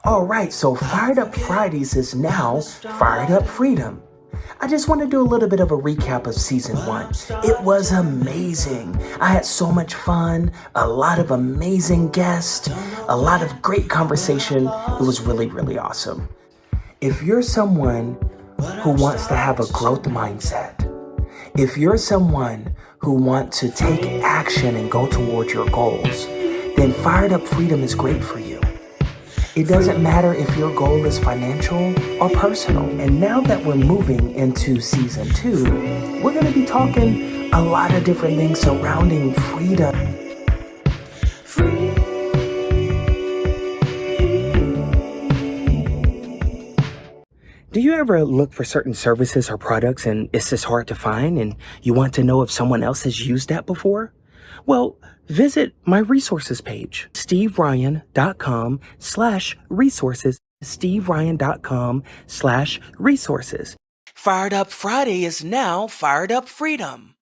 All right, so Fired Up Fridays is now Fired Up Freedom. I just want to do a little bit of a recap of season one. It was amazing. I had so much fun, a lot of amazing guests, a lot of great conversation. It was really, really awesome. If you're someone who wants to have a growth mindset, if you're someone who wants to take action and go towards your goals, then Fired Up Freedom is great for you. It doesn't matter if your goal is financial or personal. And now that we're moving into season two, we're going to be talking a lot of different things surrounding freedom. Do you ever look for certain services or products and it's just hard to find and you want to know if someone else has used that before? Well, visit my resources page, steveryan.com/resources, steveryan.com/resources. Fired Up Friday is now Fired Up Freedom.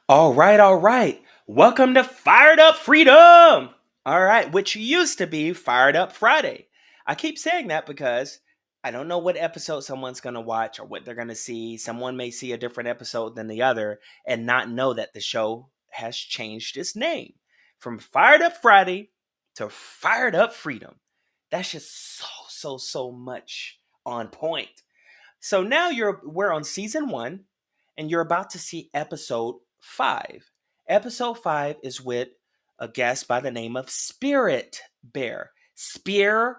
All right. Welcome to Fired Up Freedom. All right, which used to be Fired Up Friday. I keep saying that because I don't know what episode someone's going to watch or what they're going to see. Someone may see a different episode than the other and not know that the show has changed its name from Fired Up Friday to Fired Up Freedom. That's just so much on point. So now we're on season 1 and you're about to see episode 5. Episode 5 is with a guest by the name of Spearit Bear. Spearit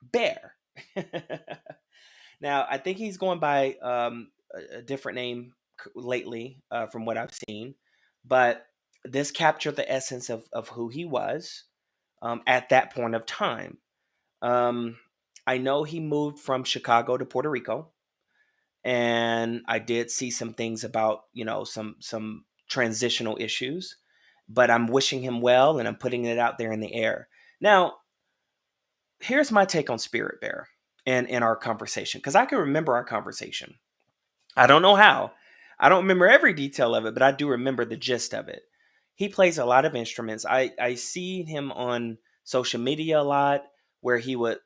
Bear. Now, I think he's going by a different name lately from what I've seen, but this captured the essence of who he was at that point of time. I know he moved from Chicago to Puerto Rico, and I did see some things about, some transitional issues, but I'm wishing him well and I'm putting it out there in the air. Now, here's my take on Spearit Bear and in our conversation, because I can remember our conversation. I don't know how. I don't remember every detail of it, but I do remember the gist of it. He plays a lot of instruments. I see him on social media a lot where he was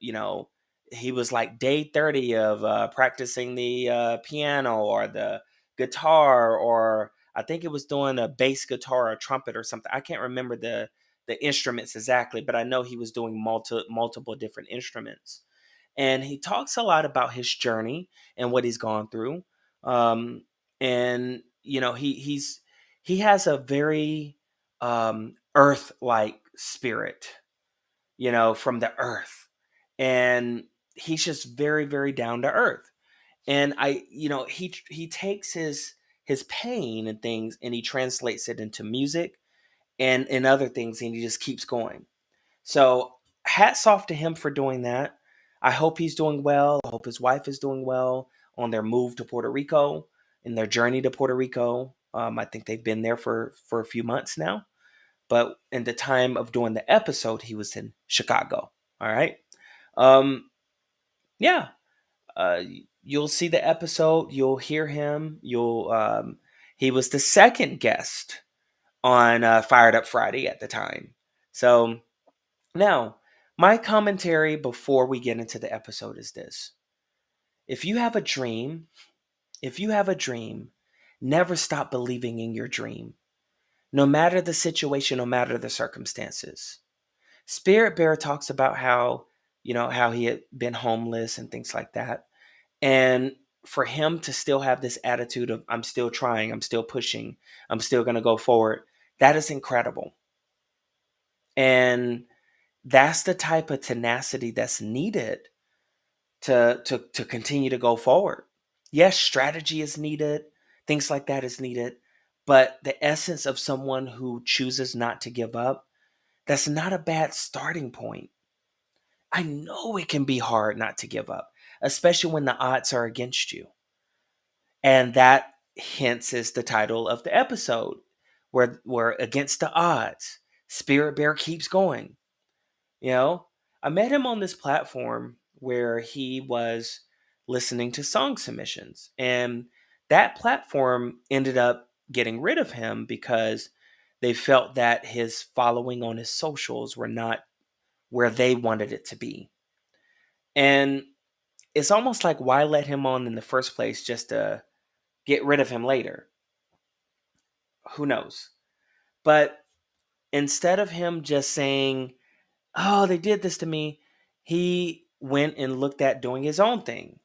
like day 30 of practicing the piano or the guitar, or I think it was doing a bass guitar or trumpet or something. I can't remember the instruments exactly, but I know he was doing multiple different instruments. And he talks a lot about his journey and what he's gone through. Um, and he has a very earth-like spirit, from the earth, and he's just very, very down to earth. And he takes his pain and things and he translates it into music and other things, and he just keeps going. So hats off to him for doing that. I hope he's doing well. I hope his wife is doing well on their move to Puerto Rico, in their journey to Puerto Rico. I think they've been there for a few months now. But in the time of doing the episode, he was in Chicago. All right. Um, yeah. Uh, you'll see the episode. You'll hear him. He was the second guest on Fired Up Friday at the time. So now, my commentary before we get into the episode is this. If you have a dream, never stop believing in your dream, no matter the situation, no matter the circumstances. Spearit Bear talks about how he had been homeless and things like that. And for him to still have this attitude of, I'm still trying, I'm still pushing, I'm still going to go forward, that is incredible. And that's the type of tenacity that's needed to continue to go forward. Yes, strategy is needed, things like that is needed, but the essence of someone who chooses not to give up, that's not a bad starting point. I know it can be hard not to give up, especially when the odds are against you. And that hence is the title of the episode, where against the odds, Spearit Bear keeps going. I met him on this platform where he was listening to song submissions, and that platform ended up getting rid of him because they felt that his following on his socials were not where they wanted it to be. And it's almost like, why let him on in the first place just to get rid of him later? Who knows? But instead of him just saying, oh, they did this to me, he went and looked at doing his own thing.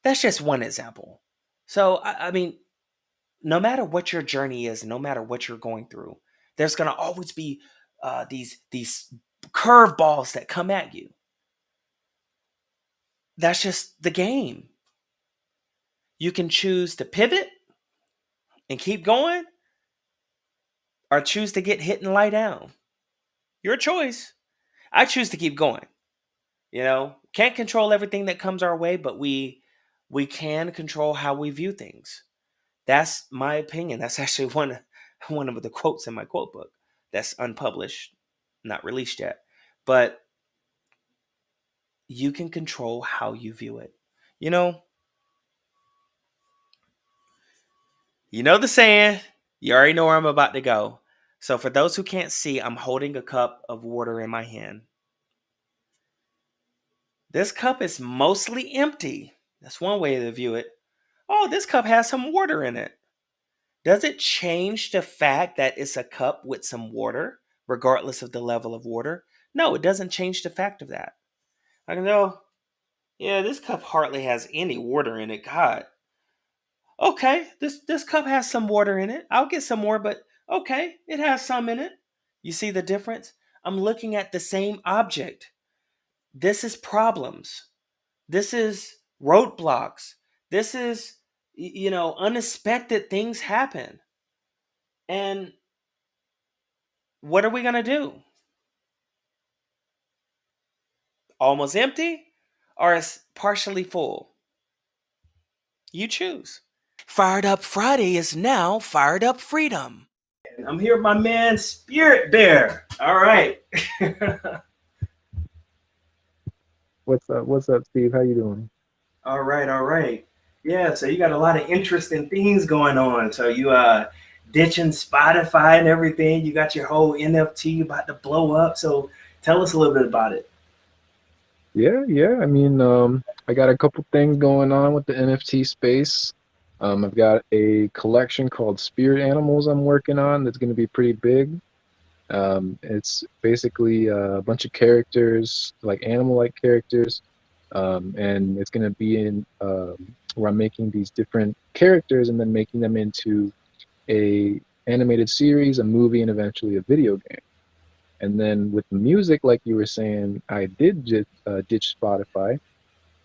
That's just one example. So, I mean, no matter what your journey is, no matter what you're going through, there's going to always be these curveballs that come at you. That's just the game. You can choose to pivot and keep going, or choose to get hit and lie down. Your choice. I choose to keep going. Can't control everything that comes our way, but we can control how we view things. That's my opinion. That's actually one of the quotes in my quote book that's unpublished, not released yet. But you can control how you view it. You know the saying, you already know where I'm about to go. So for those who can't see, I'm holding a cup of water in my hand. This cup is mostly empty. That's one way to view it. Oh, this cup has some water in it. Does it change the fact that it's a cup with some water, regardless of the level of water? No, it doesn't change the fact of that. I can go, yeah, this cup hardly has any water in it. God. Okay, this cup has some water in it. I'll get some more, but okay, it has some in it. You see the difference? I'm looking at the same object. This is problems. This is roadblocks. This is, unexpected things happen. And what are we going to do? Almost empty or it's partially full? You choose. Fired Up Friday is now Fired Up Freedom. And I'm here with my man, Spearit Bear. All right. What's up? What's up, Steve? How you doing? All right, all right. Yeah, so you got a lot of interesting things going on. So you ditching Spotify and everything. You got your whole NFT about to blow up. So tell us a little bit about it. Yeah. I mean, I got a couple things going on with the NFT space. I've got a collection called Spirit Animals I'm working on that's going to be pretty big. It's basically a bunch of characters, like animal-like characters, and it's going to be in where I'm making these different characters and then making them into a animated series, a movie, and eventually a video game. And then with music, like you were saying, I did just ditch Spotify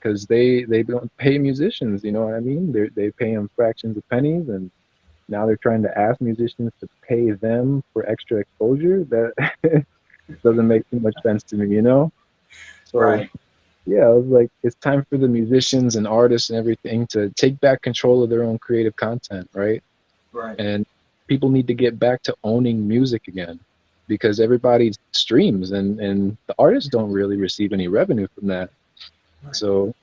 because they don't pay musicians. You know what I mean? They pay them fractions of pennies, and now they're trying to ask musicians to pay them for extra exposure. That doesn't make too much sense to me, you know? So Right, yeah, I was like, it's time for the musicians and artists and everything to take back control of their own creative content, right? right, And people need to get back to owning music again because everybody streams and the artists don't really receive any revenue from that. right. So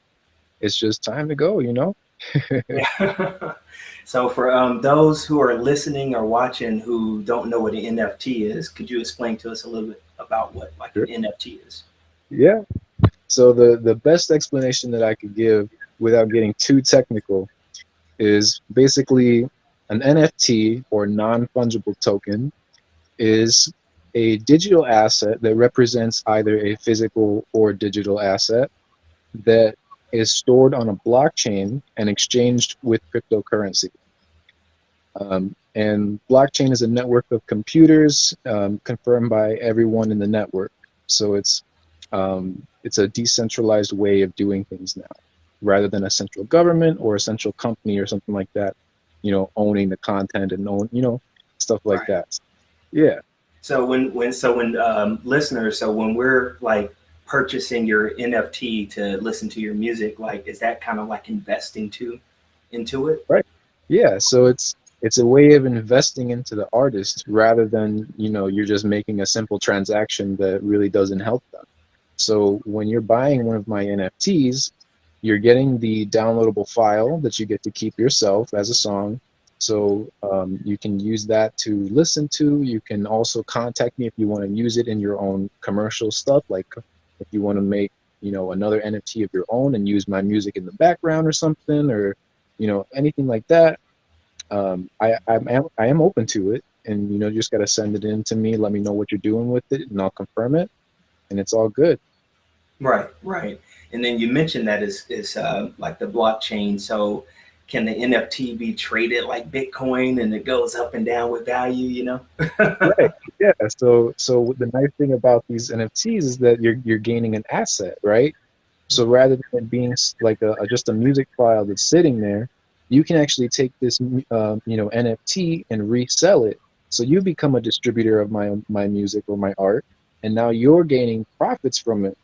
it's just time to go, you know? Yeah. So for those who are listening or watching who don't know what an NFT is, could you explain to us a little bit about what like an Sure. NFT is? Yeah. So the best explanation that I could give without getting too technical is basically an NFT or non-fungible token is a digital asset that represents either a physical or digital asset that is stored on a blockchain and exchanged with cryptocurrency. And blockchain is a network of computers confirmed by everyone in the network. So it's a decentralized way of doing things now, rather than a central government or a central company or something like that, owning the content and stuff like Right. that. Yeah. So when listeners, so when we're like purchasing your NFT to listen to your music, like is that kind of like investing too into it? Right. Yeah. So it's a way of investing into the artist rather than, you're just making a simple transaction that really doesn't help them. So when you're buying one of my NFTs, you're getting the downloadable file that you get to keep yourself as a song. So you can use that to listen to. You can also contact me if you want to use it in your own commercial stuff, like if you want to make, another NFT of your own and use my music in the background or something, or anything like that. I am open to it, and you just got to send it in to me. Let me know what you're doing with it, and I'll confirm it, and it's all good. Right, right. And then you mentioned that is like the blockchain. So can the NFT be traded like Bitcoin and it goes up and down with value, you know? Right. Yeah. So the nice thing about these NFTs is that you're gaining an asset, right? So rather than it being like just a music file that's sitting there, you can actually take this NFT and resell it. So you become a distributor of my music or my art, and now you're gaining profits from it.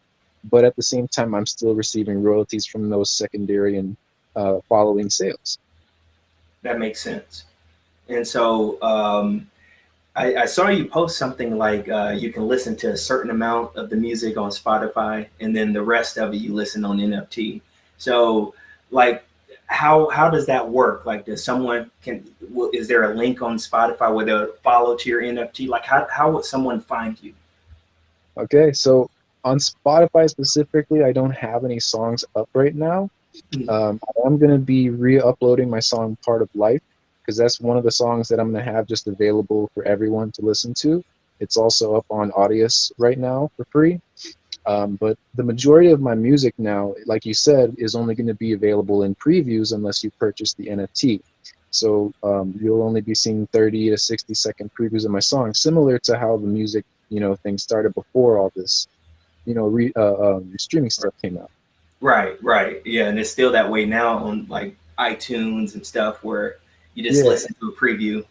But at the same time, I'm still receiving royalties from those secondary and following sales. That makes sense. And so I saw you post something like you can listen to a certain amount of the music on Spotify, and then the rest of it you listen on NFT. So, like, how does that work? Like, does someone is there a link on Spotify where they'll follow to your NFT? Like, how would someone find you? Okay, so on Spotify specifically, I don't have any songs up right now. Mm. I am going to be re-uploading my song "Part of Life" because that's one of the songs that I'm going to have just available for everyone to listen to. It's also up on Audius right now for free. But the majority of my music now, like you said, is only going to be available in previews unless you purchase the NFT. So you'll only be seeing 30 to 60-second previews of my song, similar to how the music, thing started before all this, streaming stuff came out. Right, right. Yeah, and it's still that way now on like iTunes and stuff where you just Yeah, listen to a preview.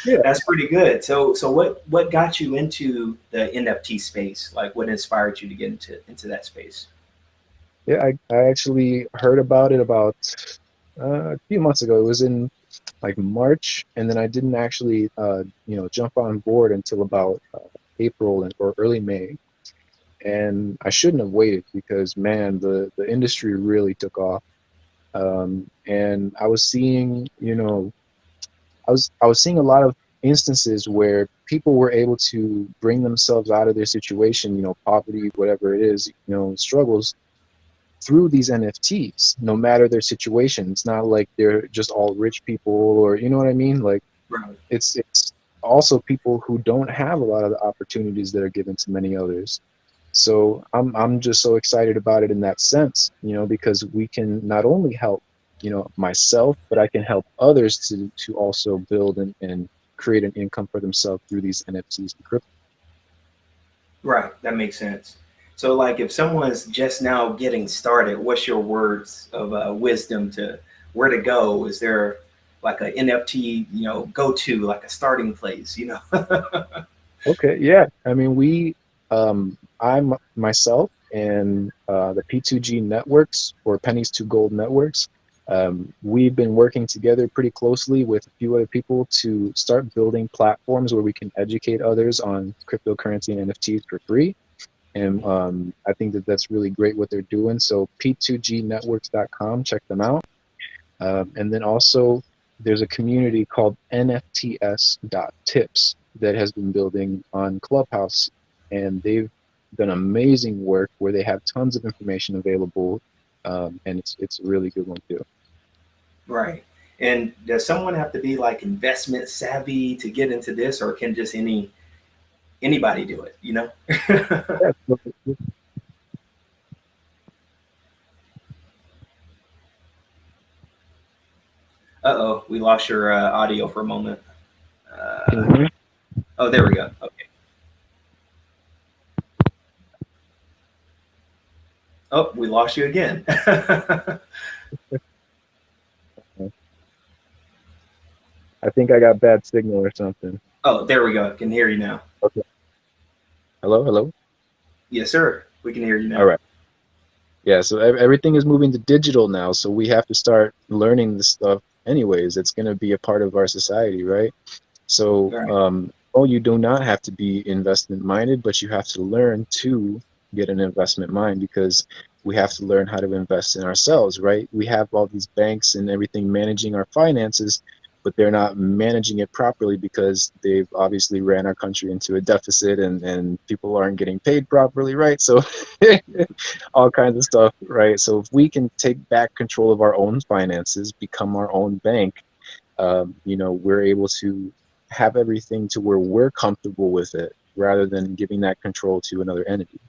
yeah, That's pretty good. So what got you into the NFT space? Like what inspired you to get into that space? yeah. I actually heard about it about a few months ago. It was in like March, and then I didn't actually, jump on board until about April or early May. And I shouldn't have waited because man, the industry really took off. And I was seeing, I was seeing a lot of instances where people were able to bring themselves out of their situation, poverty, whatever it is, struggles through these NFTs, no matter their situation. It's not like they're just all rich people, or you know what I mean? Like Right. it's also people who don't have a lot of the opportunities that are given to many others. So I'm just so excited about it in that sense, because we can not only help, myself, but I can help others to also build and create an income for themselves through these NFTs and crypto. Right. That makes sense. So like if someone's just now getting started, what's your words of wisdom to where to go? Is there like an NFT, go to like a starting place, Okay, yeah. I mean, I'm myself and the P2G networks or Pennies to Gold networks. We've been working together pretty closely with a few other people to start building platforms where we can educate others on cryptocurrency and NFTs for free. And I think that that's really great what they're doing. So p2gnetworks.com, check them out. And then also, there's a community called nfts.tips that has been building on Clubhouse, and they've done amazing work where they have tons of information available, and it's a really good one too. Right. And does someone have to be like investment savvy to get into this, or can just anybody do it? Yeah, Uh-oh, we lost your audio for a moment. can you Uh, hear me? oh, there we go. Okay. Oh, we lost you again. I think I got bad signal or something. Oh, there we go. Can hear you now. Okay. Hello, hello. Yes, sir. We can hear you All now. right. Yeah, so everything is moving to digital now, so we have to start learning this stuff anyways. It's going to be a part of our society, right? So, All right. oh, you do not have to be investment minded, but you have to learn to get an investment mind because we have to learn how to invest in ourselves, right? We have all these banks and everything managing our finances, but they're not managing it properly because they've obviously ran our country into a deficit, and people aren't getting paid properly, right? So all kinds of stuff, right? So if we can take back control of our own finances, become our own bank, we're able to have everything to where we're comfortable with it rather than giving that control to another entity.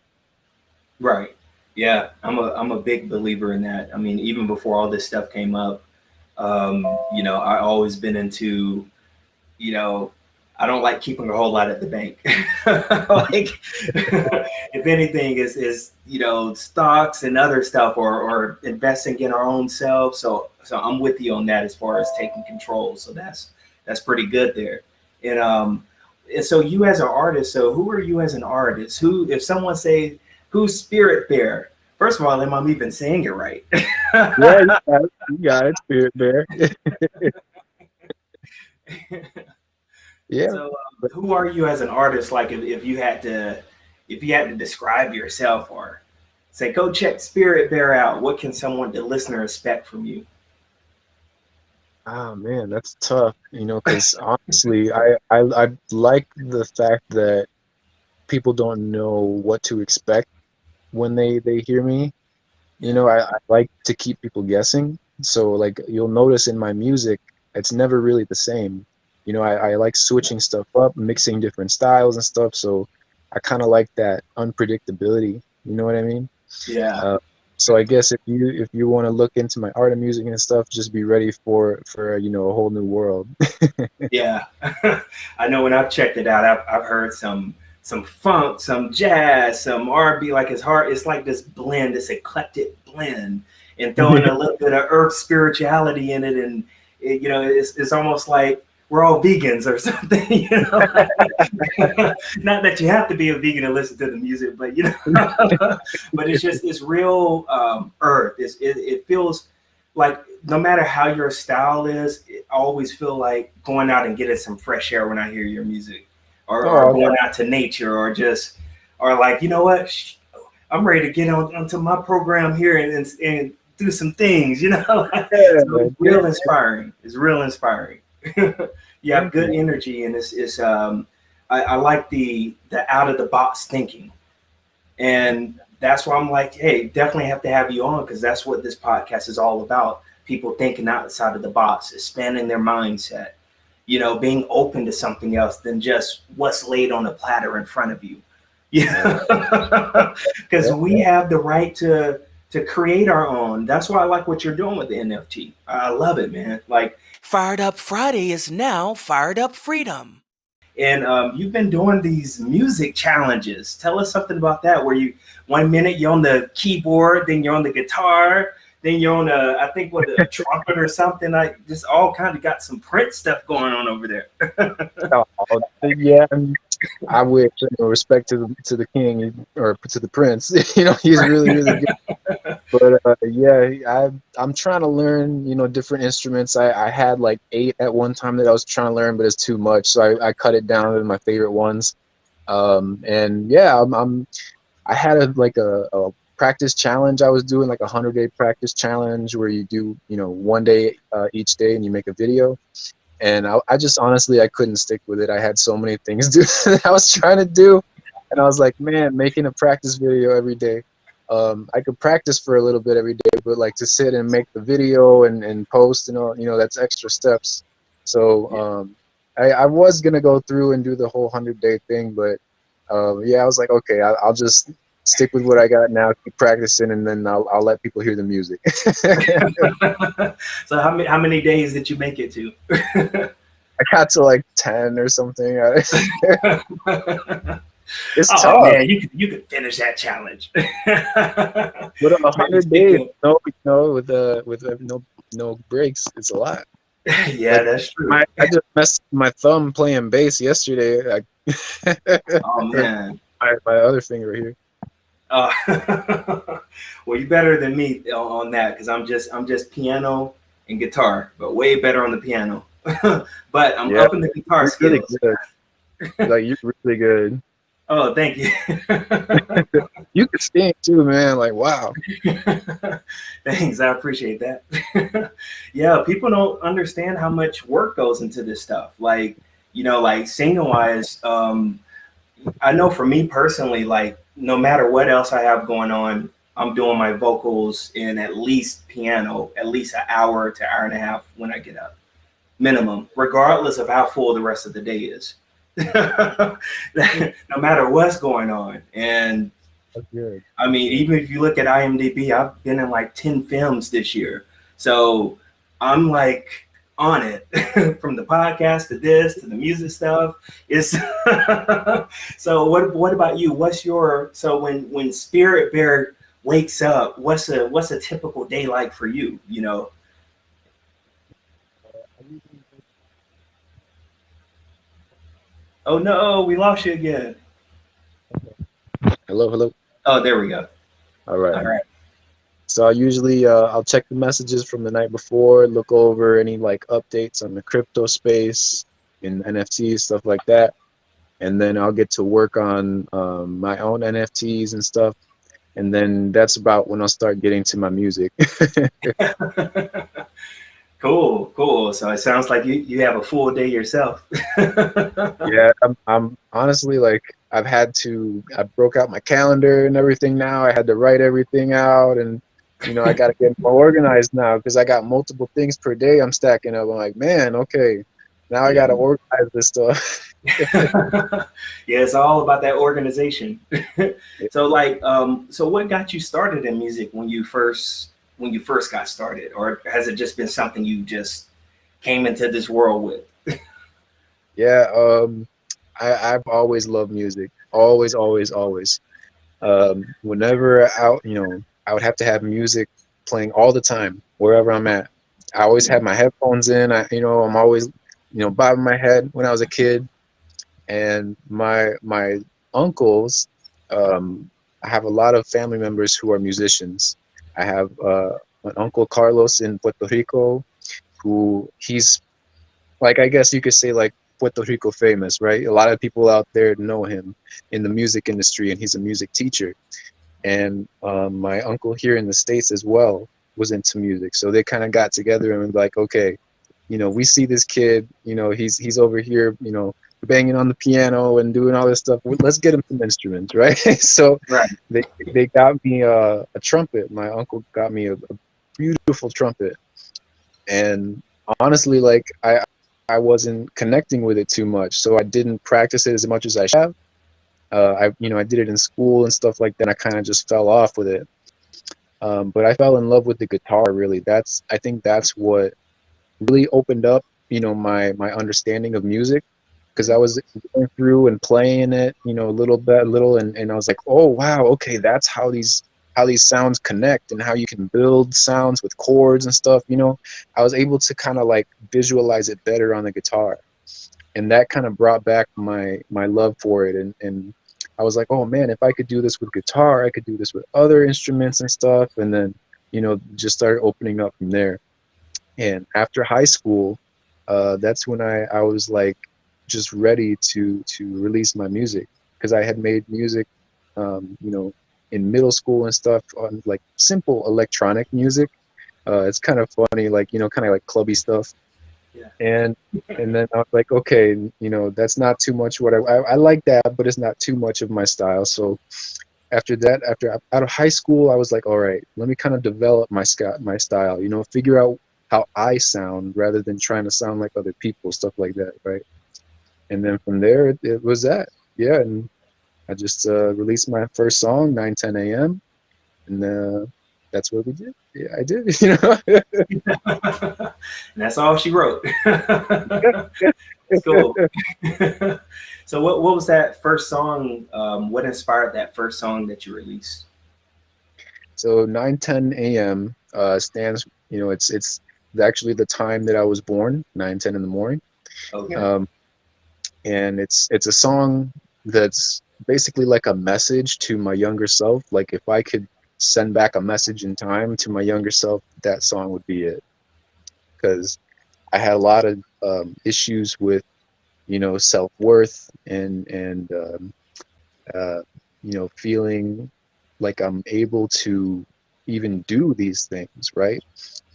Right. Yeah, I'm a big believer in that. I mean, even before all this stuff came up, I always been into, you know, I don't like keeping a whole lot at the bank. Like, if anything, is stocks and other stuff, or investing in our own selves. So I'm with you on that as far as taking control. So that's pretty good there. And so you as an artist, so who are you as an artist? Who, if someone say, who's Spearit Bear? First of all, am I even saying it right? Yeah, you got it, Spearit Bear. Yeah. So, who are you as an artist? Like, if you had to describe yourself, or say, go check Spearit Bear out, what can the listener expect from you? Oh man, that's tough, because honestly, I like the fact that people don't know what to expect when they hear me. I like to keep people guessing. So like you'll notice in my music, it's never really the same. I like switching stuff up, mixing different styles and stuff. So I kind of like that unpredictability. You know what I mean? Yeah. So I guess if you want to look into my art and music and stuff, just be ready for a whole new world. Yeah. I know when I've checked it out, I've heard some funk, some jazz, some R&B. Like, it's like this blend, this eclectic blend, and throwing a little bit of earth spirituality in it, and it's almost like we're all vegans or something. Not that you have to be a vegan to listen to the music, but but it's real earth. It feels like, no matter how your style is, I always feel like going out and getting some fresh air when I hear your music, or going out to nature, or like, you know what, I'm ready to get onto my program here and do some things, So it's real inspiring. It's real inspiring. You have good energy, and I like the out of the box thinking, and that's why I'm like, hey, definitely have to have you on, because that's what this podcast is all about. People thinking outside of the box, expanding their mindset, being open to something else than just what's laid on the platter in front of you. Because we have the right to create our own. That's why I like what you're doing with the NFT. I love it, man. Like, Fired Up Friday is now Fired Up Freedom. And you've been doing these music challenges. Tell us something about that, where you, 1 minute you're on the keyboard, then you're on the guitar, then you're on I think a trumpet or something. I just all kind of got some Prince stuff going on over there. Yeah, I wish, respect to the king, or to the prince. He's really, really good. But yeah, I'm trying to learn, different instruments. I had like 8 at one time that I was trying to learn, but it's too much, so I cut it down to my favorite ones. And yeah, I had a practice challenge I was doing, like a 100-day practice challenge, where you do, 1 day each day, and you make a video. And I just honestly, I couldn't stick with it. I had so many things that I was trying to do, and I was like, man, making a practice video every day. I could practice for a little bit every day, but like to sit and make the video and post and all, that's extra steps. So I was gonna go through and do the whole 100-day thing, but yeah, I was like, okay, I'll just stick with what I got now, keep practicing, and then I'll let people hear the music. So how many days did you make it to? I got to like 10 or something. It's tough. Man, you could finish that challenge. With 100 days, with no breaks, it's a lot. Yeah, that's true. I just messed my thumb playing bass yesterday. Oh man, my other finger here. Well, you're better than me on that, because I'm just piano and guitar, but way better on the piano. But I'm up in the guitar skills. Really good. Like, you're really good. Oh, thank you. You can sing too, man. Like, wow. Thanks, I appreciate that. Yeah, people don't understand how much work goes into this stuff. Like, like singing wise, I know for me personally, like no matter what else I have going on, I'm doing my vocals in at least piano, at least an hour to hour and a half when I get up, minimum, regardless of how full the rest of the day is. No matter what's going on. And That's good. I That's mean, good. even if you look at IMDb, I've been in like 10 films this year. So I'm like on it from the podcast to this to the music stuff. It's so what about you? What's your so when Spirit Bear wakes up, what's a typical day like for you, you know? I usually Oh no, we lost you again. hello, hello. Oh, there we go. All right. All right. So I usually I'll check the messages from the night before, look over any like updates on the crypto space and NFTs, stuff like that. And then I'll get to work on my own NFTs and stuff. And then that's about when I'll start getting to my music. Cool, cool. So it sounds like you have a full day yourself. Yeah, I'm honestly like I broke out my calendar and everything now. I had to write everything out and I got to get more organized now because I got multiple things per day I'm stacking up. I'm like, man, okay, now I Yeah. got to organize this stuff. Yeah, it's all about that organization. So like so what got you started in music when you first got started, or has it just been something you just came into this world with? Yeah, I've always loved music. Always, always, always. Whenever out, I would have to have music playing all the time, wherever I'm at. I always had my headphones in. I'm always, bobbing my head when I was a kid. And my uncles, I have a lot of family members who are musicians. I have an uncle Carlos in Puerto Rico, who he's like, I guess you could say like Puerto Rico famous, right? A lot of people out there know him in the music industry, and he's a music teacher. And my uncle here in the States as well was into music, so they kind of got together and was like, okay, we see this kid, he's over here, banging on the piano and doing all this stuff. Let's get him some instruments, right? So Right. they got me a trumpet. My uncle got me a beautiful trumpet, and honestly, like I wasn't connecting with it too much, so I didn't practice it as much as I should have. I did it in school and stuff like that. I kind of just fell off with it. But I fell in love with the guitar. Really, I think that's what really opened up, my understanding of music, because I was going through and playing it, little by little, and I was like, oh wow, okay, that's how these sounds connect and how you can build sounds with chords and stuff. I was able to kind of like visualize it better on the guitar, and that kind of brought back my love for it, and I was like, oh man, if I could do this with guitar, I could do this with other instruments and stuff, and then just started opening up from there. And after high school, that's when I was like just ready to release my music, because I had made music, in middle school and stuff, on like simple electronic music. It's kind of funny, like kind of like clubby stuff. Yeah. And then I was like, okay, that's not too much what I like that, but it's not too much of my style. So after that, after out of high school, I was like, all right, let me kind of develop my style, figure out how I sound rather than trying to sound like other people, stuff like that, right? And then from there, it was that, yeah. And I just released my first song, 9:10 a.m., and that's what we did. Yeah, I did, And that's all she wrote. That's cool. So what was that first song? What inspired that first song that you released? So 9:10 a.m. Stands, it's actually the time that I was born, 9:10 in the morning. Okay. Um, and it's a song that's basically like a message to my younger self. Like if I could send back a message in time to my younger self, that song would be it. Because I had a lot of issues with self-worth and feeling like I'm able to even do these things, right?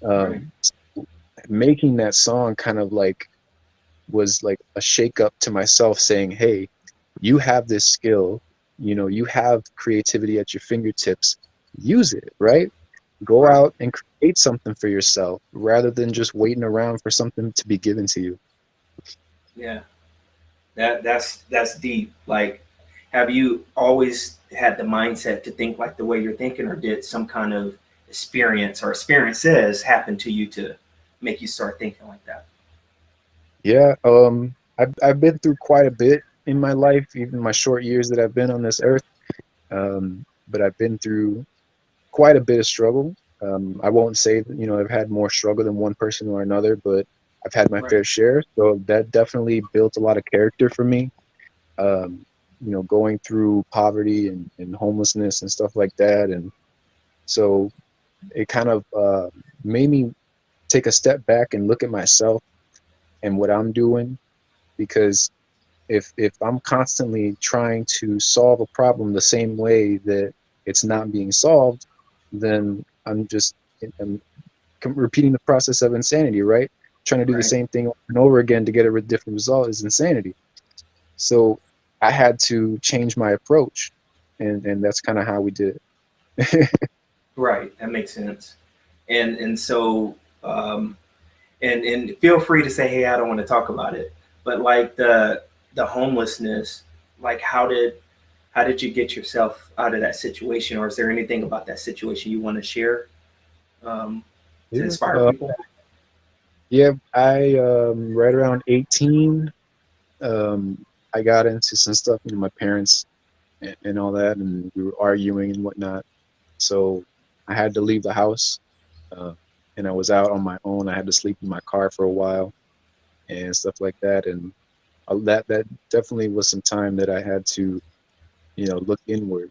Right. So making that song kind of like was like a shake up to myself saying, hey, you have this skill, you have creativity at your fingertips, use it, right? Go Right. out and create something for yourself rather than just waiting around for something to be given to you. Yeah. That's deep. Like, have you always had the mindset to think like the way you're thinking, or did some kind of experience or experiences happen to you to make you start thinking like that? Yeah, I've been through quite a bit in my life, even my short years that I've been on this earth. But I've been through quite a bit of struggle. I won't say that, I've had more struggle than one person or another, but I've had my Right. fair share. So that definitely built a lot of character for me. Going through poverty and homelessness and stuff like that. And so it kind of made me take a step back and look at myself and what I'm doing, because if I'm constantly trying to solve a problem the same way that it's not being solved, then I'm repeating the process of insanity, right? Trying to do the Right. same thing over and over again to get a different result is insanity. So I had to change my approach, and that's kind of how we did it. Right. That makes sense. And so and feel free to say, hey, I don't want to talk about it. But like the homelessness, like how did you get yourself out of that situation, or is there anything about that situation you want to share um, to Yeah. inspire people? Yeah, I right around 18, um, I got into some stuff, my parents and all that, and we were arguing and whatnot. So I had to leave the house, uh, and I was out on my own. I had to sleep in my car for a while and stuff like that. And that definitely was some time that I had to, look inward.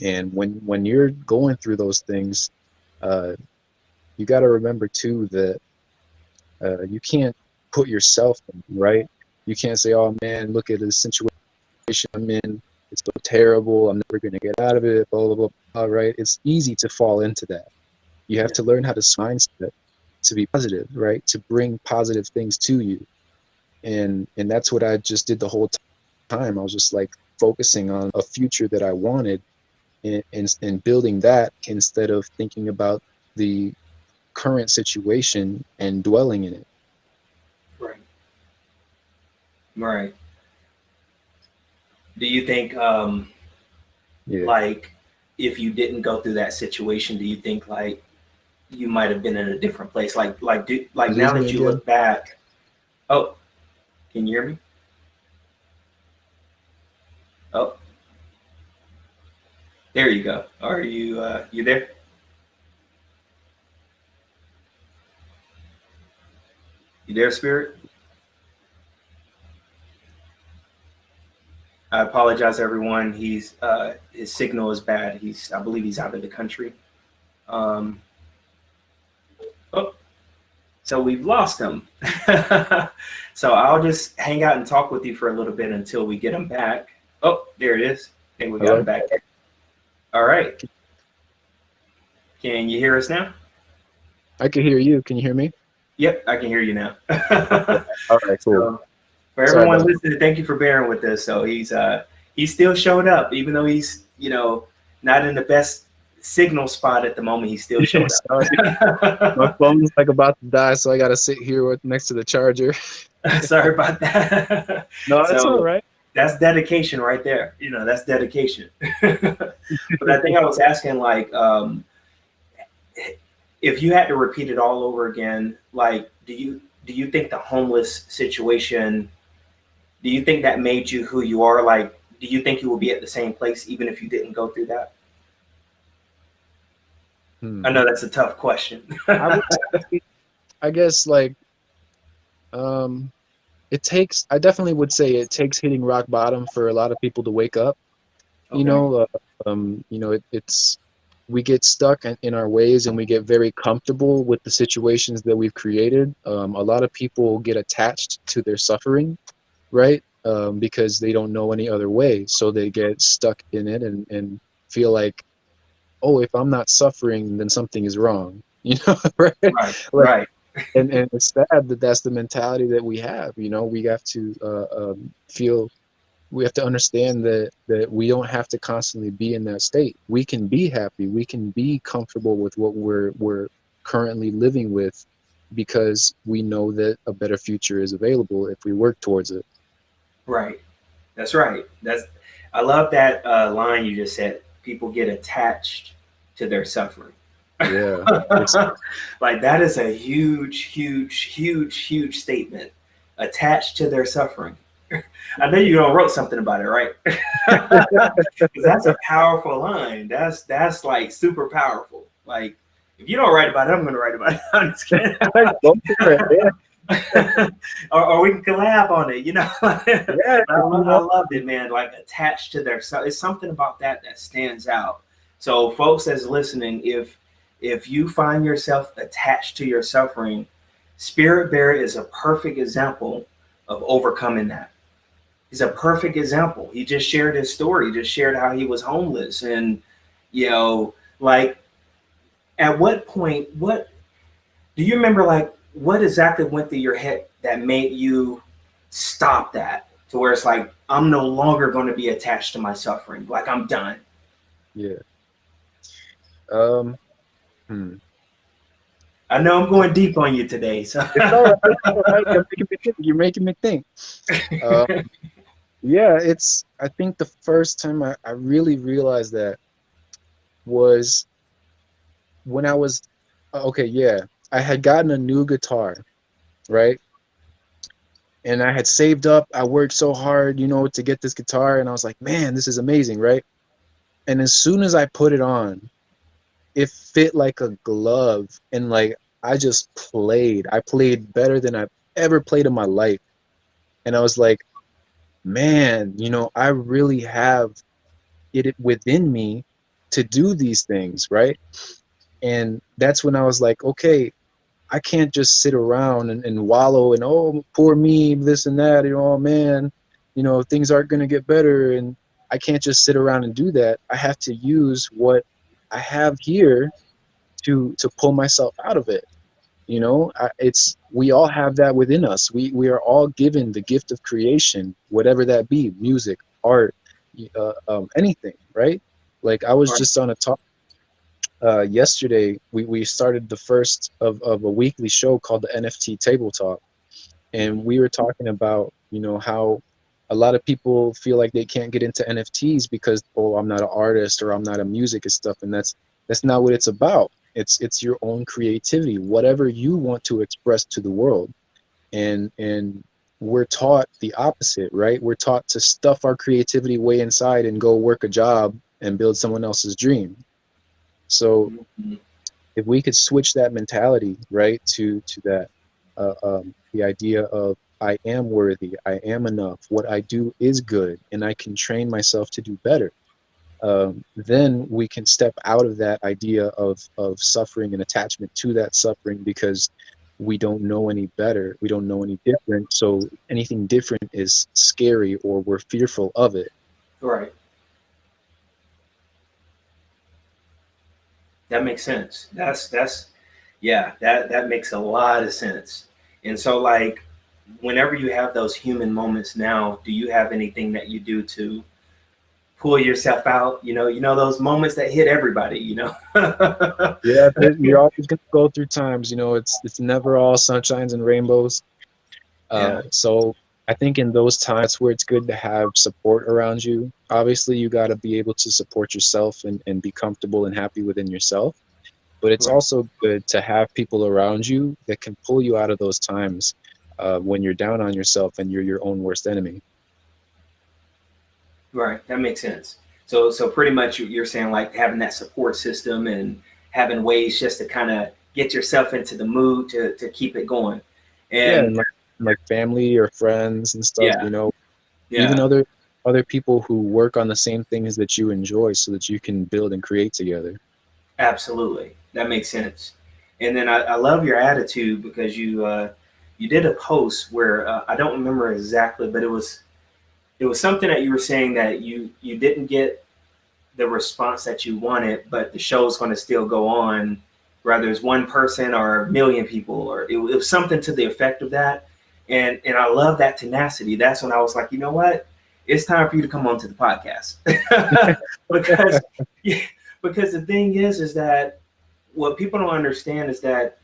And when you're going through those things, uh, you got to remember too that you can't put yourself in, right? You can't say, "Oh man, look at the situation I'm in. It's so terrible. I'm never gonna get out of it." Blah blah blah. All right, it's easy to fall into that. You have Yeah. to learn how to mindset to be positive, right? To bring positive things to you, and that's what I just did the whole time. I was just like focusing on a future that I wanted, and building that instead of thinking about the current situation and dwelling in it. Right. Right. Do you think Yeah. like if you didn't go through that situation, do you think like you might have been in a different place? Like You lose now me that you again? look back, oh, can you hear me? Oh, there you go. Are you there? You there, Spirit? I apologize, everyone. His signal is bad. I believe he's out of the country. Um, oh, so we've lost him. So I'll just hang out and talk with you for a little bit until we get him back. Oh, there it is. I think we got him Hello? back. All right. Can you hear us now? I can hear you. Can you hear me? Yep, I can hear you now. Okay. All right, cool. So for Sorry everyone about listening, thank you for bearing with us. So he's still showing up, even though he's not in the best signal spot at the moment. He still showed that. Sorry. My up. phone's like about to die, so I gotta sit here next to the charger. Sorry about that. No, that's all So right. that's dedication right there. That's dedication. But I think I was asking like, if you had to repeat it all over again, like, do you think the homeless situation, do you think that made you who you are? Like, do you think you will be at the same place even if you didn't go through that? I Hmm. know that's a tough question. I would say, I guess like um I definitely would say it takes hitting rock bottom for a lot of people to wake up. You Okay. know, it's we get stuck in our ways and we get very comfortable with the situations that we've created. A lot of people get attached to their suffering, right? because they don't know any other way. So they get stuck in it and feel like, oh, if I'm not suffering, then something is wrong. Right? Right. Like, Right. and it's sad that that's the mentality that we have. We have to feel, we have to understand that we don't have to constantly be in that state. We can be happy. We can be comfortable with what we're currently living with, because we know that a better future is available if we work towards it. Right. That's right. I love that line you just said. People get attached to their suffering. Yeah, it's Like that is a huge, huge, huge, huge statement. Attached to their suffering. I know you don't wrote something about it, right? Because that's a powerful line. That's like super powerful. Like if you don't write about it, I'm gonna write about it. I'm just kidding. go for it. Yeah, or we can collab on it, yeah. I loved it, man. Like attached to their self. It's something about that stands out. So folks that's listening, if you find yourself attached to your suffering, Spirit Bear is a perfect example of overcoming that. He's a perfect example. He just shared his story, just shared how he was homeless. And, like at what point, what do you remember, like what exactly went through your head that made you stop that to where it's like, I'm no longer going to be attached to my suffering. Like I'm done. Yeah. Um. Hmm. I know I'm going deep on you today. So It's all right. It's all right. You're making me think. You're making me think. Uh, yeah. I think the first time I really realized that was when I was okay. Yeah, I had gotten a new guitar, right? And I had saved up. I worked so hard, to get this guitar, and I was like, man, this is amazing, right? And as soon as I put it on, it fit like a glove, and like I just played. I played better than I've ever played in my life. And I was like, man, I really have it within me to do these things, right? And that's when I was like, okay, I can't just sit around and wallow and, oh, poor me, this and that, oh man, things aren't going to get better. And I can't just sit around and do that. I have to use what I have here to pull myself out of it. We all have that within us. We are all given the gift of creation, whatever that be, music, art, anything, right? Like I was right. just on a talk yesterday. We started the first of a weekly show called the NFT Table Talk, and we were talking about how a lot of people feel like they can't get into NFTs because, oh, I'm not an artist or I'm not a music and stuff, and that's not what it's about. It's your own creativity, whatever you want to express to the world. And we're taught the opposite, right? We're taught to stuff our creativity way inside and go work a job and build someone else's dream. So Mm-hmm. if we could switch that mentality, right, to that, the idea of I am worthy, I am enough, what I do is good, and I can train myself to do better. Then we can step out of that idea of suffering and attachment to that suffering, because we don't know any better, we don't know any different. So anything different is scary, or we're fearful of it. Right. That makes sense. Yeah, that makes a lot of sense. And so like whenever you have those human moments now, do you have anything that you do to pull yourself out? Those moments that hit everybody. Yeah, you're always going to go through times. It's never all sunshines and rainbows. Yeah. So I think in those times where it's good to have support around you. Obviously, you got to be able to support yourself and be comfortable and happy within yourself. But it's Right. also good to have people around you that can pull you out of those times when you're down on yourself and you're your own worst enemy. Right. That makes sense. So pretty much you're saying like having that support system and having ways just to kind of get yourself into the mood to keep it going. Yeah, And and like family or friends and stuff. yeah, Even yeah, other people who work on the same things that you enjoy, so that you can build and create together. absolutely. That makes sense. And then I love your attitude because you did a post where I don't remember exactly, but it was something that you were saying that you didn't get the response that you wanted, but the show's going to still go on, whether it's one person or a million people, or it was something to the effect of that. And I love that tenacity. That's when I was like, you know what? It's time for you to come on to the podcast. because yeah, because the thing is that what people don't understand is that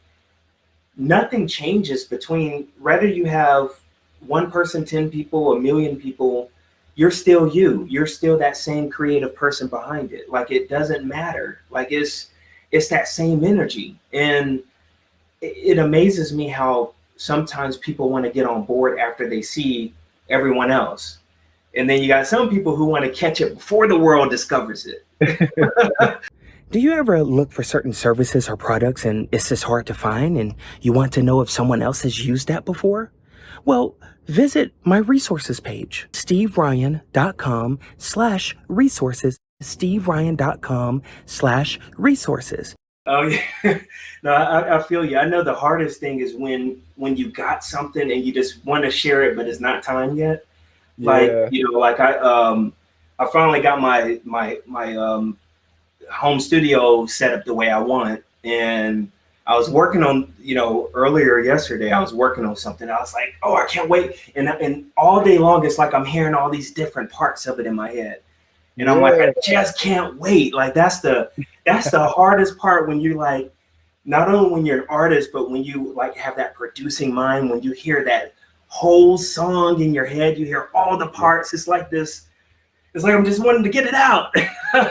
nothing changes between whether you have one person, 10 people, a million people. You're still you. You're still that same creative person behind it. Like, it doesn't matter. Like, it's that same energy. And it amazes me how sometimes people want to get on board after they see everyone else. And then you got some people who want to catch it before the world discovers it. Do you ever look for certain services or products and it's just hard to find and you want to know if someone else has used that before? Well, visit my resources page, steveryan.com/resources, steveryan.com/resources. Oh yeah, no, I feel you. I know the hardest thing is when you got something and you just want to share it, but it's not time yet. Like, Yeah. like I finally got my home studio set up the way I want. And I was working on, earlier yesterday, I was working on something. I was like, oh, I can't wait. And all day long, it's like I'm hearing all these different parts of it in my head. And I'm like, I just can't wait. Like, that's the hardest part, when you're like, not only when you're an artist, but when you like have that producing mind, when you hear that whole song in your head, you hear all the parts. It's like this. It's like I'm just wanting to get it out.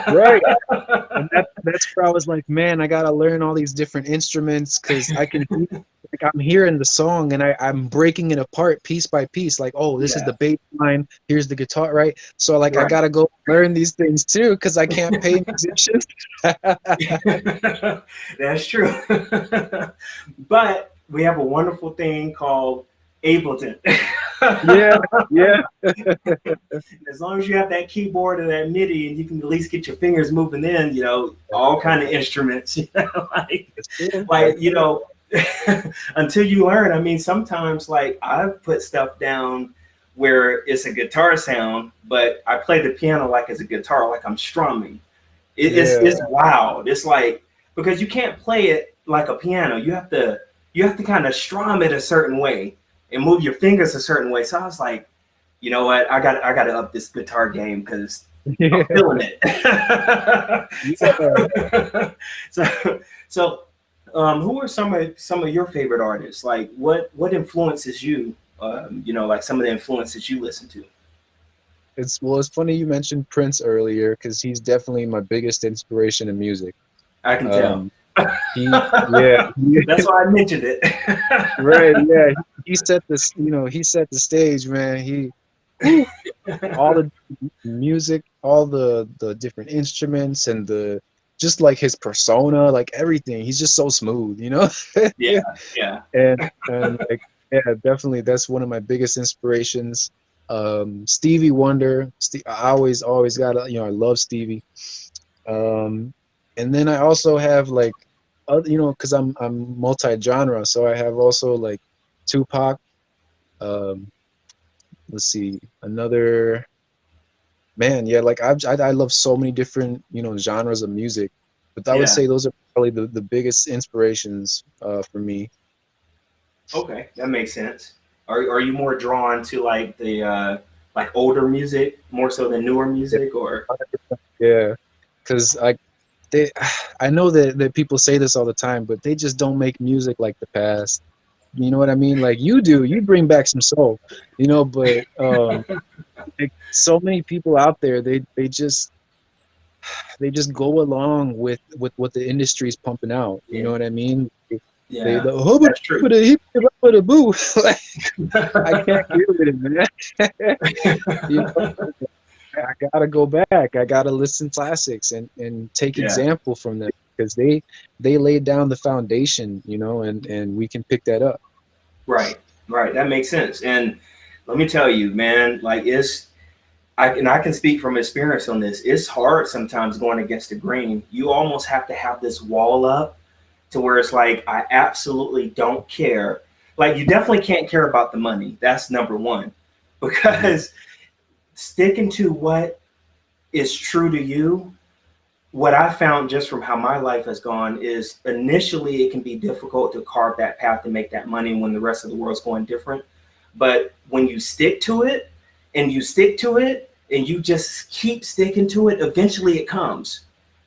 Right. And that's where I was like, man, I gotta learn all these different instruments, because I can like, I'm hearing the song and I'm breaking it apart piece by piece. Like, oh, this is the bass line, here's the guitar, right? So like, I gotta go learn these things too, because I can't pay musicians. That's true. But we have a wonderful thing called Ableton. Yeah. As long as you have that keyboard and that MIDI, and you can at least get your fingers moving in, all kind of instruments, like until you learn. I mean, sometimes like I've put stuff down where it's a guitar sound, but I play the piano like it's a guitar, like I'm strumming. It's wild. It's like, because you can't play it like a piano. You have to kind of strum it a certain way and move your fingers a certain way. So I was like, you know what? I got to up this guitar game, because I'm feeling it. So, who are some of your favorite artists? Like, what influences you? Like some of the influences you listen to. It's funny you mentioned Prince earlier, because he's definitely my biggest inspiration in music. I can tell. That's why I mentioned it. Right, yeah. He set this, he set the stage, man. All the music, all the different instruments, and just like his persona, like everything. He's just so smooth, Yeah. And like, yeah, definitely that's one of my biggest inspirations. Stevie Wonder. I always got I love Stevie. And then I also have like because I'm multi-genre, so I have also like Tupac. Let's see, another man. Yeah, like I love so many different genres of music, but I would say those are probably the biggest inspirations for me. Okay, that makes sense. Are you more drawn to like the like older music more so than newer music, or? Yeah, because I know that people say this all the time, but they just don't make music like the past. You know what I mean? Like you bring back some soul, but like, so many people out there, they just go along with what the industry is pumping out. You know what I mean? That's true. Boo. Like, I can't deal with it, man. I gotta go back. I gotta listen to classics and take example from them, because they laid down the foundation, and we can pick that up. Right. That makes sense. And let me tell you, man, like I can speak from experience on this. It's hard sometimes going against the grain. You almost have to have this wall up to where it's like, I absolutely don't care. Like, you definitely can't care about the money. That's number one, because sticking to what is true to you. What I found just from how my life has gone is initially it can be difficult to carve that path to make that money when the rest of the world's going different. But when you stick to it and you stick to it and you just keep sticking to it, eventually it comes.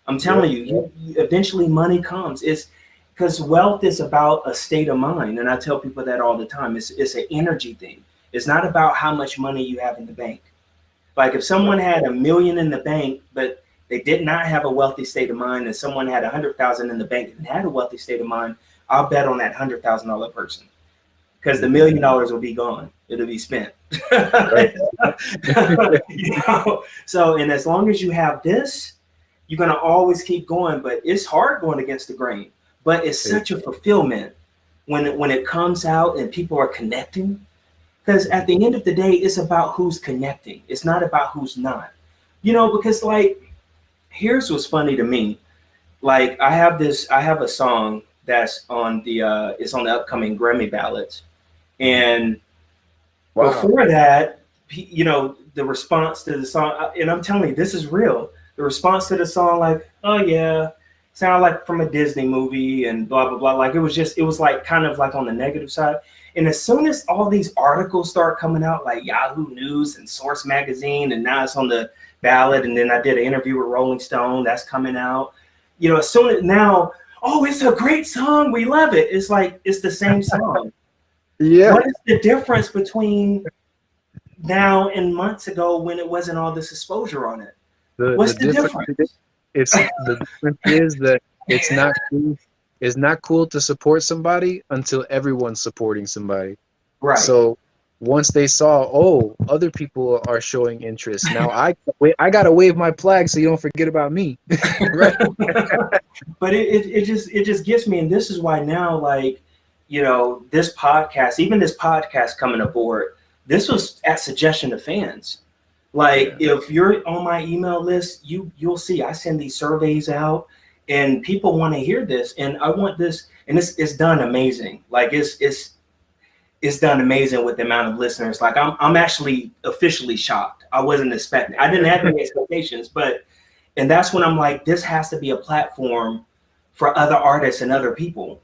I'm telling you, eventually money comes. It's because wealth is about a state of mind. And I tell people that all the time. It's an energy thing. It's not about how much money you have in the bank. Like if someone had $1 million in the bank, but they did not have a wealthy state of mind, and someone had 100,000 in the bank and had a wealthy state of mind, I'll bet on that $100,000 person because the $1 million will be gone. It'll be spent. You know? So, and as long as you have this, you're gonna always keep going. But it's hard going against the grain. But it's such a fulfillment when it comes out and people are connecting. Because at the end of the day, it's about who's connecting. It's not about who's not. You know, because like, here's what's funny to me. Like I have a song that's on it's on the upcoming Grammy ballots. And before that, you know, the response to the song, and I'm telling you, this is real. The response to the song, like, oh yeah, sound like from a Disney movie and blah, blah, blah. Like it was like kind of like on the negative side. And as soon as all these articles start coming out, like Yahoo News and Source Magazine, and now it's on the ballot, and then I did an interview with Rolling Stone, that's coming out. You know, as soon as now, oh, it's a great song, we love it. It's like, it's the same song. Yeah. What is the difference between now and months ago when it wasn't all this exposure on it? What's the difference? The difference is that it's not cool. It's not cool to support somebody until everyone's supporting somebody. Right. So once they saw, oh, other people are showing interest. Now I gotta wave my flag so you don't forget about me. Right. But it just gets me, and this is why now, like, you know, this podcast coming aboard, this was at suggestion of fans. Like, if you're on my email list, you'll see I send these surveys out, and people want to hear this, and I want this, and it's done amazing. Like it's done amazing with the amount of listeners. Like I'm actually officially shocked. I wasn't expecting. I didn't have any expectations, and that's when I'm like, this has to be a platform for other artists and other people.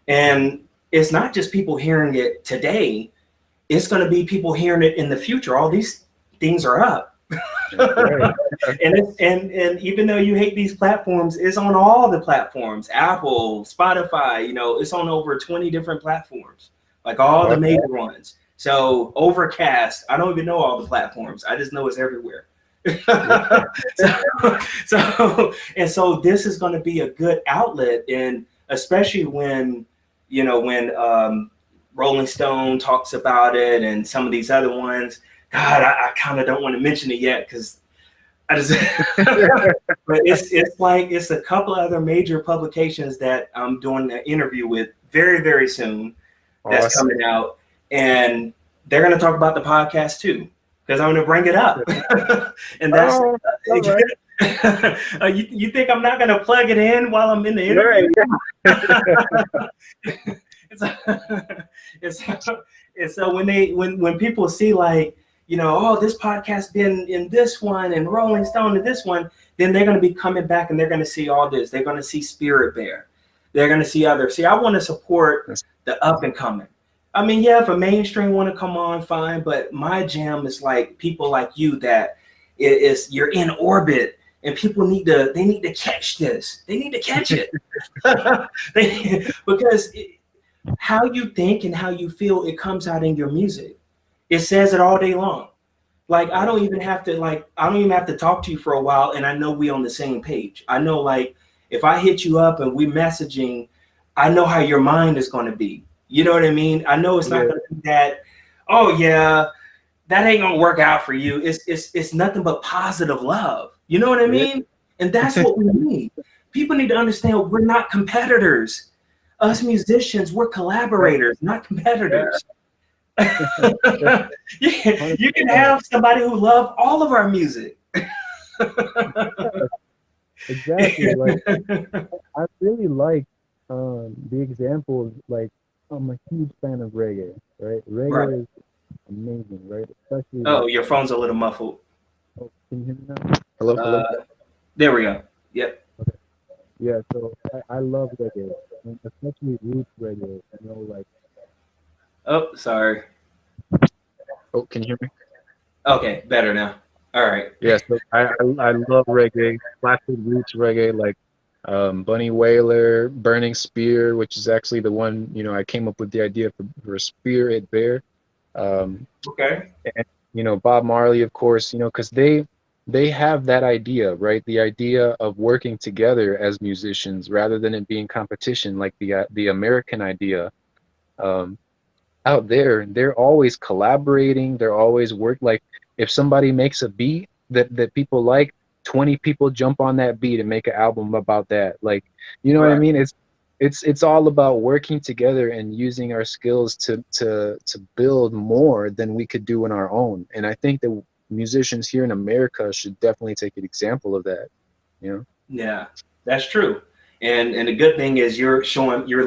And it's not just people hearing it today. It's going to be people hearing it in the future. All these things are up. Right. and even though you hate these platforms, it's on all the platforms, Apple, Spotify, you know, it's on over 20 different platforms, like all the major ones. So Overcast, I don't even know all the platforms. I just know it's everywhere. so this is going to be a good outlet, and especially when, you know, when Rolling Stone talks about it and some of these other ones. God, I kind of don't want to mention it yet because I just. But it's like it's a couple of other major publications that I'm doing an interview with very, very soon. That's coming out, and they're going to talk about the podcast too, because I'm going to bring it up. And that's right. You think I'm not going to plug it in while I'm in the interview? It's so when people see, like, you know, oh, this podcast been in this one and Rolling Stone in this one, then they're going to be coming back and they're going to see all this. They're going to see Spearit Bear. They're going to see others. See, I want to support the up and coming. I mean, yeah, if a mainstream want to come on, fine. But my jam is like people like you that you're in orbit, and people need to catch this. They need to catch it. Because how you think and how you feel, it comes out in your music. It says it all day long. Like I don't even have to talk to you for a while, and I know we on the same page. I know, like, if I hit you up and we messaging, I know how your mind is going to be. You know what I mean? I know it's not going to be that, oh yeah, that ain't gonna work out for you. It's nothing but positive love. You know what I mean? And that's what we need. People need to understand we're not competitors. Us musicians, we're collaborators, not competitors. You can have somebody who loves all of our music. Exactly. Like, I really like the example of, like, I'm a huge fan of reggae, right? Reggae is amazing, right? Especially Oh, like, your phone's a little muffled. oh, can you hear me now? Hello, Uh, hello. there we go. Yep. Okay. Yeah, so I love reggae, and especially roots reggae. You know, like, Oh, sorry. oh, can you hear me? Okay, better now. All right. Yeah, so I love reggae, classic roots reggae, like Bunny Wailer, Burning Spear, which is actually the one, I came up with the idea for Spearit Bear. Um, Okay. and Bob Marley, of course, because they have that idea, right? The idea of working together as musicians rather than it being competition, like the American idea. Um, Out there, they're always collaborating. They're always like if somebody makes a beat that people like, 20 people jump on that beat and make an album about that. Like, you know what I Right. mean? It's all about working together and using our skills to build more than we could do on our own. And I think that musicians here in America should definitely take an example of that, you know? Yeah, that's true. And the good thing is you're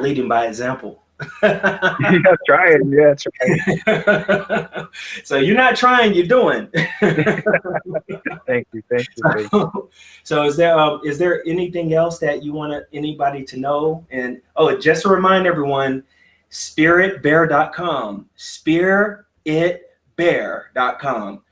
leading by example. Yeah, try it. Yeah, try it. So you're not trying, you're doing. Thank you, thank you, thank So is there anything else that you want anybody to know? And oh, just to remind everyone, spiritbear.com, spiritbear.com,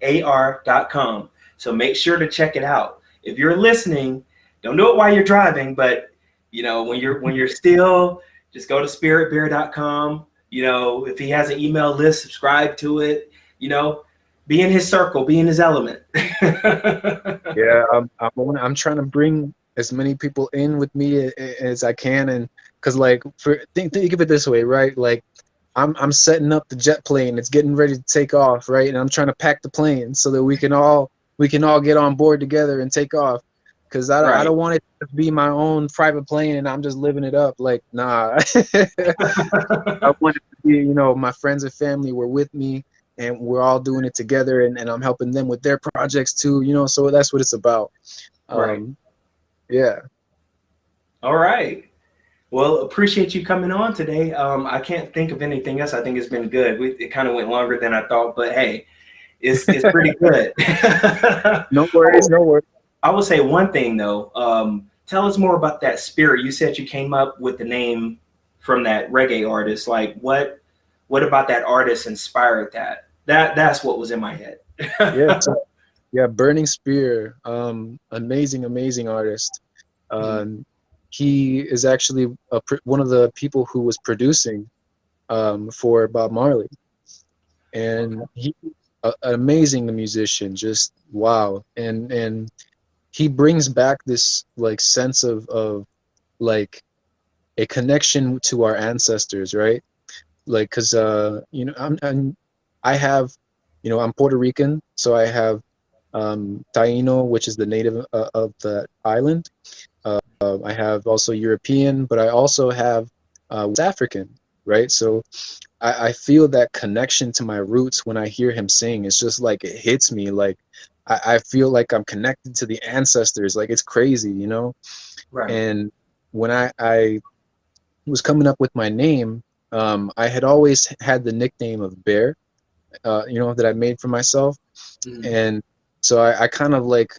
SPEARITBEAR.com. So make sure to check it out. If you're listening, don't do it while you're driving, but when you're still, just go to spiritbear.com. If he has an email list, subscribe to it. Be in his circle, be in his element. Yeah, I'm trying to bring as many people in with me as I can, and because like think of it this way, right? Like I'm setting up the jet plane, it's getting ready to take off, right? And I'm trying to pack the plane so that we can all get on board together and take off. Because I Right. don't want it to be my own private plane and I'm just living it up. Like, nah. I want it to be, my friends and family were with me and we're all doing it together, and I'm helping them with their projects too, so that's what it's about. Right. Um, yeah. All right. Well, appreciate you coming on today. I can't think of anything else. I think it's been good. It kind of went longer than I thought, but hey, it's pretty good. No worries, Oh, no worries. I will say one thing though. Tell us more about that spirit. You said you came up with the name from that reggae artist. Like what about that artist inspired that? That's what was in my head. Yeah, so yeah, Burning Spear, amazing, amazing artist. Mhm. Um, he is actually one of the people who was producing for Bob Marley, and Okay. he an amazing musician, just wow. And he brings back this like sense of like a connection to our ancestors, right? Like, cause I have, I'm Puerto Rican, so I have Taino, which is the native of the island. I have also European, but I also have West African, right? So I feel that connection to my roots when I hear him sing. It's just like it hits me. Like I feel like I'm connected to the ancestors. Like it's crazy. Right. And when I was coming up with my name, I had always had the nickname of Bear, that I made for myself. Mhm. And so I kind of like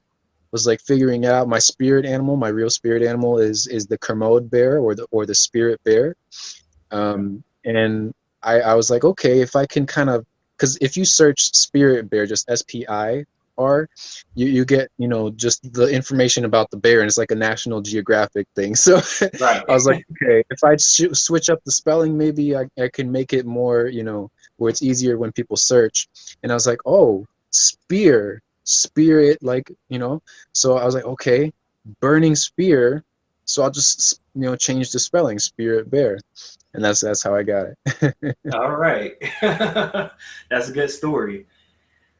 was like figuring out my spirit animal. My real spirit animal is the Kermode bear or the Spirit Bear. And I was like, okay, if I can kind of, because if you search Spirit Bear, just SPIR, you get, just the information about the bear, and it's like a National Geographic thing. So Right. I was like, okay, if I switch up the spelling, maybe I can make it more, where it's easier when people search. And I was like, oh, spirit, like, so I was like, okay, burning spear. So I'll just, change the spelling, Spirit Bear. And that's how I got it. All right. That's a good story.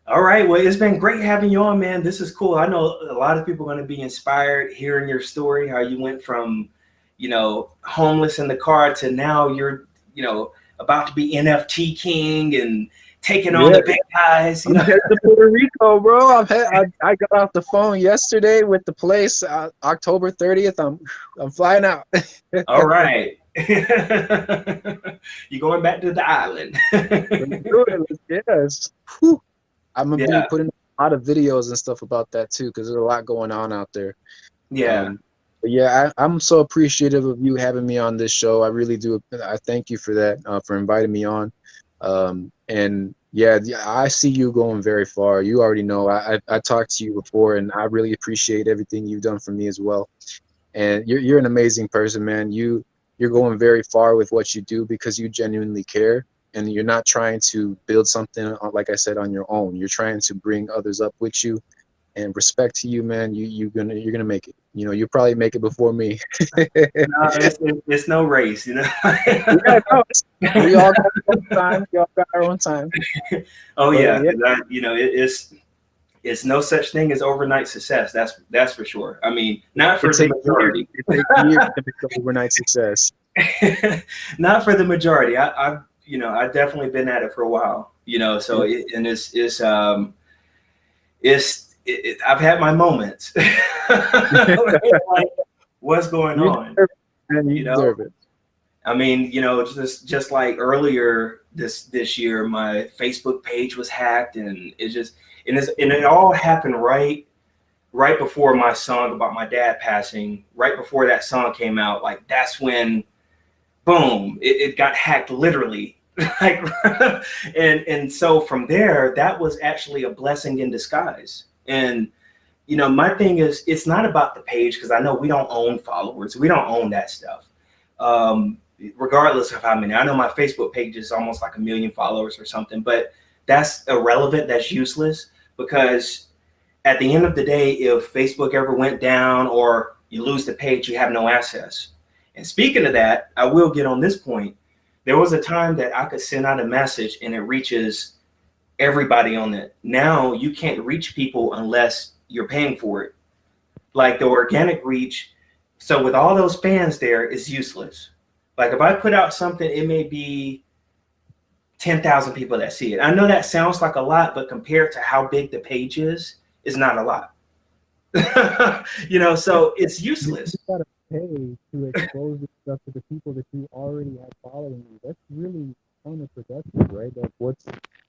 All right. Well, it's been great having you on, man. This is cool. I know a lot of people are going to be inspired hearing your story, how you went from, homeless in the car to now you're, about to be NFT king and taking on Yeah, the big guys. I'm headed to Puerto Rico, bro. I got off the phone yesterday with the place. October 30th. I'm flying out. All right. You're going back to the island. Let's do it. Yes. Whew. I'm gonna be Yeah, putting a lot of videos and stuff about that too, because there's a lot going on out there. yeah. But yeah, I'm so appreciative of you having me on this show. I really do. I thank you for that, for inviting me on. And yeah, I see you going very far. You already know. I talked to you before, and I really appreciate everything you've done for me as well. And you're an amazing person, man. You're going very far with what you do because you genuinely care, and you're not trying to build something, like I said, on your own. You're trying to bring others up with you, and respect to you, man. You're gonna make it. You know, you'll probably make it before me. No, it's no race, you know. Yeah, no, we all got our own time. We all got our own time. Oh But yeah, yeah, 'cause it's no such thing as overnight success. That's for sure. I mean, not for it the takes years. majority. It takes years to make the overnight success. Not for the majority. I've I've definitely been at it for a while. So Yeah. I've had my moments. Like, what's going You on? deserve it, man. You You know, deserve it. I mean, just like earlier this year, my Facebook page was hacked, and it all happened right before my song about my dad passing. Right before that song came out, like that's when boom, it got hacked literally. Like, and so from there, that was actually a blessing in disguise. And my thing is, it's not about the page, because I know we don't own followers, we don't own that stuff. Regardless of how many, I know my Facebook page is almost like 1 million followers or something, but that's irrelevant, that's useless, because at the end of the day, if Facebook ever went down or you lose the page, you have no access. And speaking of that, I will get on this point. There was a time that I could send out a message and it reaches everybody on it. Now you can't reach people unless you're paying for it. Like the organic reach. So with all those fans there, it's useless. Like if I put out something, it may be 10,000 people that see it. I know that sounds like a lot, but compared to how big the page is not a lot. So it's You useless. just gotta pay to expose this stuff to the people that you already have following you. That's really counterproductive, right?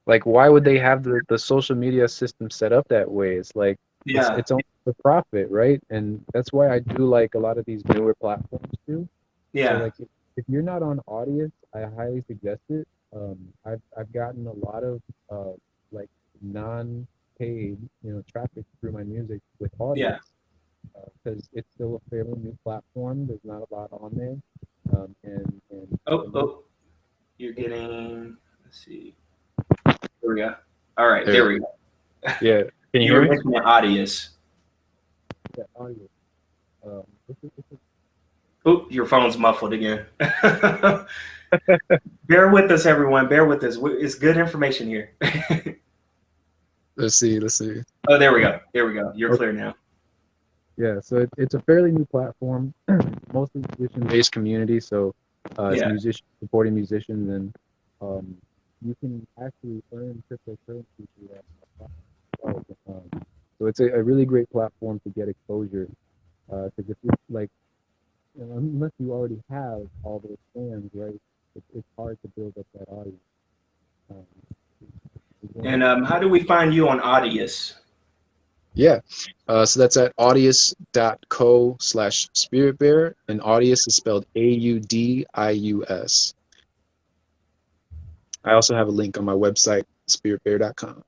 Like why would they have the social media system set up that way? It's like Yeah, it's only for profit, right? And that's why I do like a lot of these newer platforms too. So yeah, like if you're not on Audience, I highly suggest it. I've gotten a lot of like non-paid, traffic through my music with yeah. Audience, because it's still a fairly new platform. There's not a lot on there, and Oh, the most oh, you're getting, let's see. There we go. All right, there. there we go. Yeah, can you You hear were me? mentioning Audius. Yeah, Audience. It's Oh, your phone's muffled again. Bear with us, everyone. Bear with us. It's good information here. let's see, let's see. Oh, there we go. There we go. You're Okay. clear now. Yeah, so it's a fairly new platform, mostly musician-based community. So it's Yeah. musicians supporting musicians, and um, you can actually earn cryptocurrency through that platform. So it's a really great platform to get exposure. Because if you like, unless you already have all those fans, right, it's hard to build up that audience. Um, And how do we find you on Audius? Yeah. So that's at audius.co/Spearit Bear, and Audius is spelled Audius. I also have a link on my website, spiritbear.com.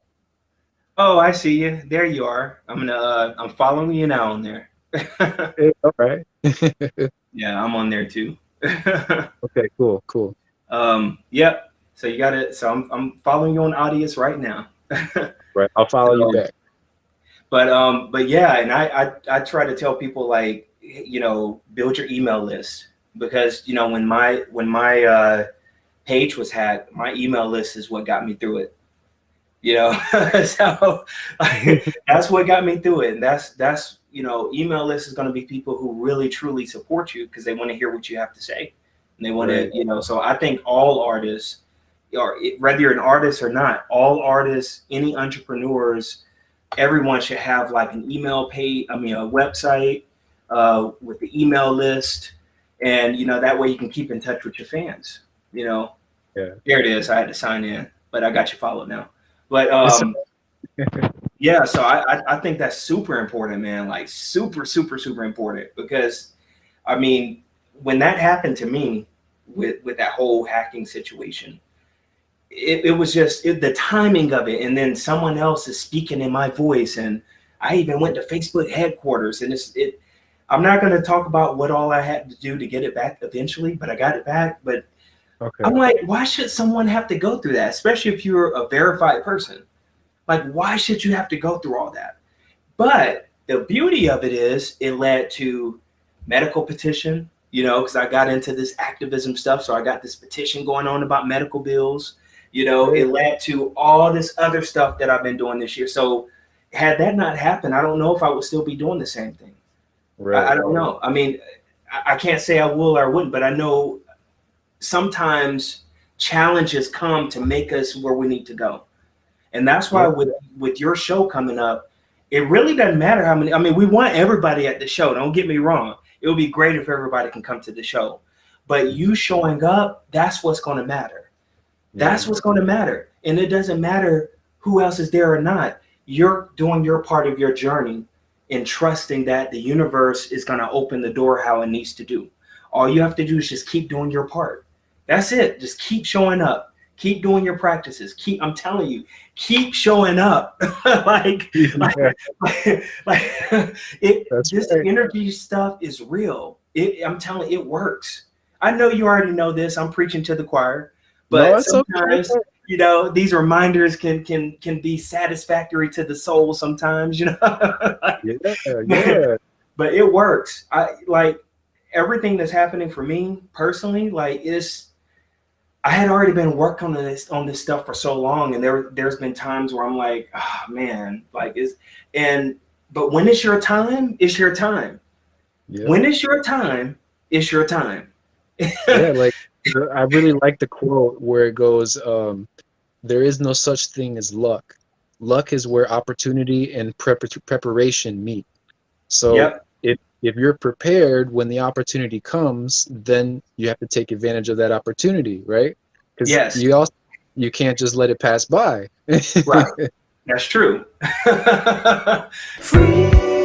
Oh, I see you. There you are. I'm following you now on there. Hey, all right. Yeah, I'm on there too. Okay, cool. Yep. So you got it. So I'm following you on Audius right now. Right. I'll follow you So, back. but yeah, and I try to tell people, like, build your email list, because when my page was hacked, my email list is what got me through it. So that's what got me through it. And that's email list is going to be people who really truly support you, because they want to hear what you have to say, and they want Right. to. So I think all artists, or whether you're an artist or not, all artists, any entrepreneurs, everyone should have like an email page. I mean, a website with the email list, And, that way you can keep in touch with your fans, Yeah. There it is. I had to sign in, but I got you followed now. But It's yeah, so I think that's super important, man. Like super, super, super important, because I mean, when that happened to me with that whole hacking situation, it was just the timing of it, and then someone else is speaking in my voice, and I even went to Facebook headquarters, and I'm not going to talk about what all I had to do to get it back eventually, but I got it back. But okay. I'm like, why should someone have to go through that, especially if you're a verified person? Like, why should you have to go through all that? But the beauty of it is it led to medical petition, because I got into this activism stuff. So I got this petition going on about medical bills. It led to all this other stuff that I've been doing this year. So had that not happened, I don't know if I would still be doing the same thing. Right. I don't know. I mean, I can't say I will or I wouldn't, but I know sometimes challenges come to make us where we need to go. And that's why with your show coming up, it really doesn't matter how many. I mean, we want everybody at the show. Don't get me wrong. It would be great if everybody can come to the show. But you showing up, that's what's going to matter. That's what's going to matter. And it doesn't matter who else is there or not. You're doing your part of your journey and trusting that the universe is going to open the door how it needs to do. All you have to do is just keep doing your part. That's it. Just keep showing up. Keep doing your practices. I'm telling you, keep showing up. This energy stuff is real. I'm telling you, it works. I know you already know this. I'm preaching to the choir, but sometimes, these reminders can be satisfactory to the soul sometimes, Yeah. But it works. Everything that's happening for me personally, I had already been working on this stuff for so long, and there's been times where I'm like, oh, man, but when it's your time, it's your time. Yeah. When it's your time, it's your time. Yeah, I really like the quote where it goes, there is no such thing as luck. Luck is where opportunity and preparation meet. So if you're prepared when the opportunity comes, then you have to take advantage of that opportunity, right? Because you can't just let it pass by. Right. That's true. Free.